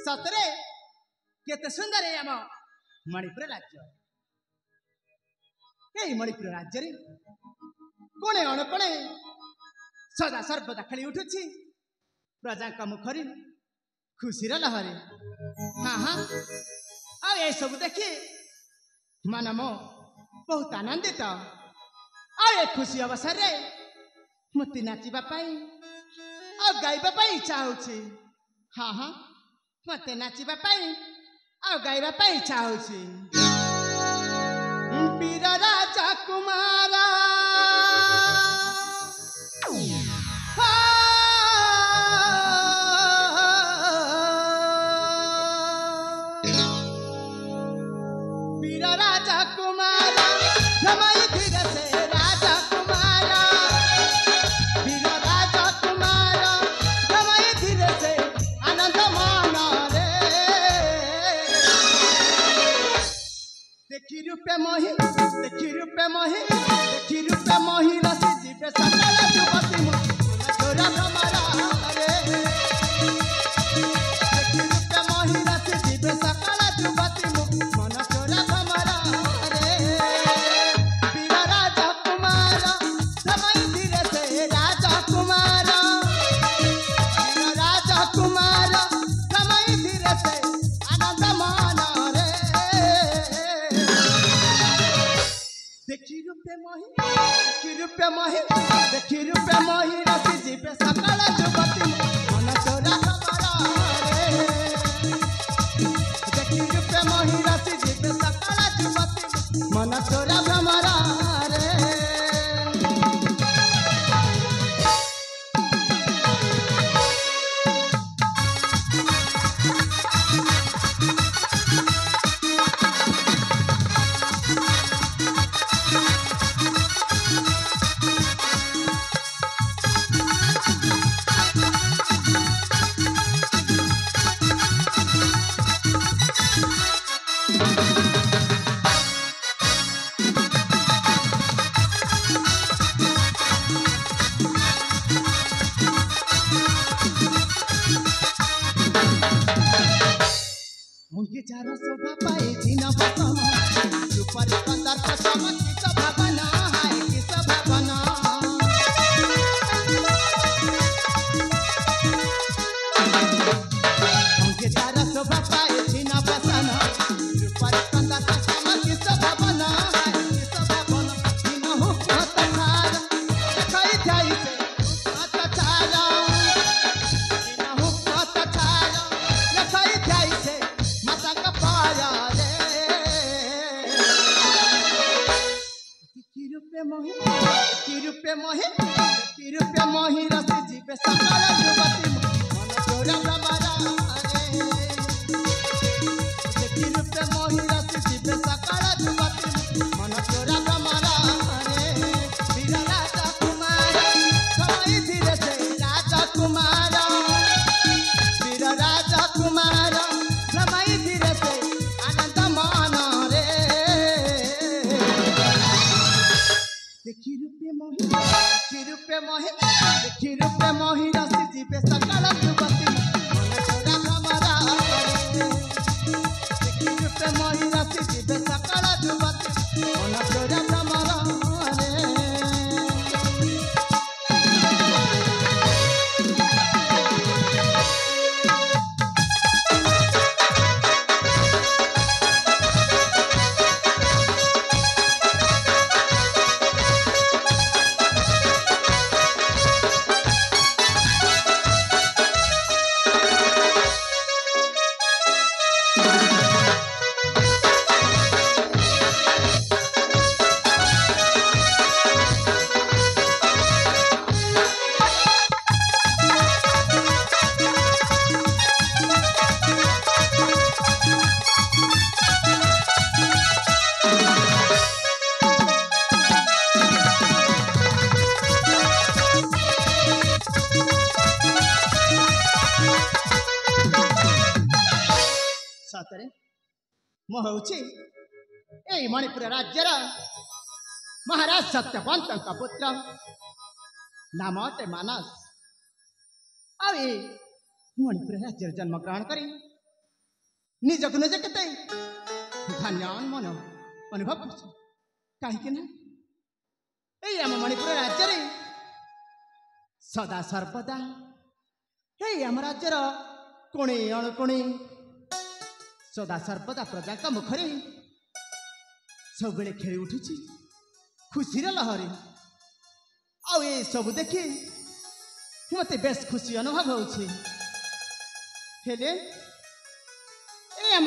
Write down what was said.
सतरे केते सुंदर है आम मणिपुर राज्य यही मणिपुर राज्य रे कोणे अणकोणे सदा सर्वदा खेली उठुछि प्रजा मुखरी खुशी लहरी। हाँ हाँ आ ये सब देखी मन मो बहुत आनंदित आ ये खुशी अवसर रे मत नाचिबा पाई आ गाइबा पाई इच्छा होछि। हाँ हाँ मत नाचिबा पाई आ गाइबा पाई इच्छा होछि। वीर राजा कुमारा वीर राजा कुमारा रमाई धीरे से राजा कुमारा वीर राजा कुमारा रमाई धीरे से आनंद माना रे। देखी रूपे मोही रसी जीवे सकल जुवती तोरा भ्रमरा रे। देखी रूपे मोही रसी जीवे सकल जुवती मन तोरा भ्रमरा रे। वीर राजा कुमार रमाई धीरे से राजा कुमार वीर राजा कुमार रमाई धीरे से आनंद माना रे। देखी रूपे मोही रसी जीवे सकल जुवती मन तोरा भ्रमरा रे। देखी रूपे मोही रसी जीवे सकल जुवती मन तोरा भ्रमरा रे। उनके चारों शोभा पाए दिन बतन ऊपर कंदर का चमक की भावना है किस भावना। उनके चारों शोभा पाए दिन बतन ऊपर कंदर का चमक की भावना है किस भावना। दिन हो बहुत थारा दिखाई जाई से बहुत थारा दिन हो बहुत थारा दिखाई जाई से रूपे मोही रसी जीवे सकल जुवती मन तोरा भ्रमरा रे। देखी रूपे मोही रसी जीवे सकल जुवती मन तोरा भ्रमरा रे। वीर राजा कुमार रमाई धीरे से राजा कुमार वीर राजा कुमार रमाई धीरे से आनंद माना रे। देखी रूपे मोही रसी जीवे सकल जुवती मन तोरा भ्रमरा रे। देखी रूपे मोही रसी जीवे सकल जुवती मन तोरा भ्रमरा रे। सतरे मु हूँ यही मणिपुर राज्यर महाराज सत्यवंत पुत्र नाम अटे मानस। आ मणिपुर राज्य जन्म ग्रहण कर ନିଜକୁ ନିଜେ କେତେ ଧନ୍ୟ ମନ ଅନୁଭବ କରୁଛି। କାହିଁକି ନା ଏଇ ଆମ ମଣିପୁର ରାଜ୍ୟରେ ସଦା ସର୍ବଦା ଏଇ ଆମ ରାଜ୍ୟର କୋଣେ ଅଣୁକୋଣେ ସଦା ସର୍ବଦା ପ୍ରଜାଙ୍କ ମୁଖରେ ସବୁବେଳେ ଖେଳି ଉଠୁଛି ଖୁସିର ଲହରୀ। ଆଉ ଏ ସବୁ ଦେଖି ମୋତେ ବେଶ ଖୁସି ଅନୁଭବ ହେଉଛି। ହେଲେ ଏ ଆମ